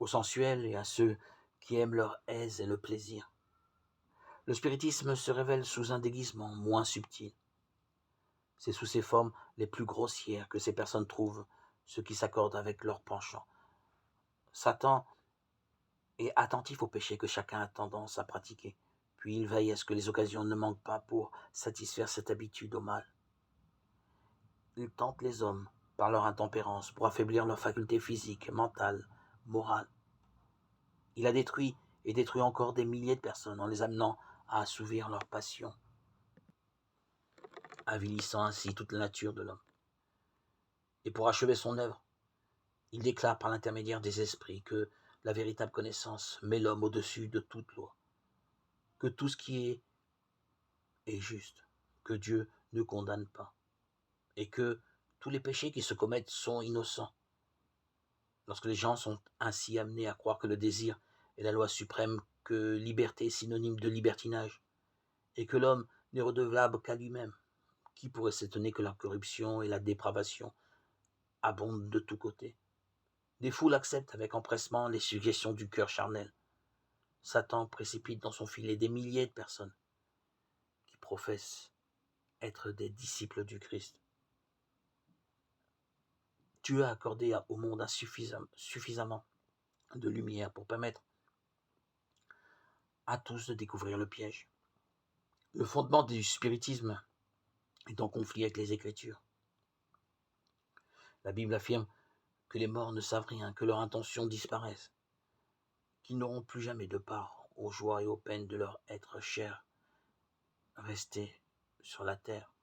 aux sensuels et à ceux qui aiment leur aise et le plaisir. Le spiritisme se révèle sous un déguisement moins subtil. C'est sous ces formes les plus grossières que ces personnes trouvent ce qui s'accorde avec leur penchant. Satan est attentif au péché que chacun a tendance à pratiquer, puis il veille à ce que les occasions ne manquent pas pour satisfaire cette habitude au mal. Il tente les hommes par leur intempérance pour affaiblir leurs facultés physiques, mentales, morales. Il a détruit et détruit encore des milliers de personnes en les amenant à assouvir leurs passions, avilissant ainsi toute la nature de l'homme. Et pour achever son œuvre, il déclare par l'intermédiaire des esprits que la véritable connaissance met l'homme au-dessus de toute loi, que tout ce qui est juste, que Dieu ne condamne pas, et que tous les péchés qui se commettent sont innocents. Lorsque les gens sont ainsi amenés à croire que le désir est la loi suprême, que liberté est synonyme de libertinage, et que l'homme n'est redevable qu'à lui-même, qui pourrait s'étonner que la corruption et la dépravation abondent de tous côtés? Des foules acceptent avec empressement les suggestions du cœur charnel. Satan précipite dans son filet des milliers de personnes qui professent être des disciples du Christ. Dieu a accordé au monde suffisamment de lumière pour permettre à tous de découvrir le piège. Le fondement du spiritisme est en conflit avec les Écritures. La Bible affirme que les morts ne savent rien, que leurs intentions disparaissent, qu'ils n'auront plus jamais de part aux joies et aux peines de leur être cher resté sur la terre.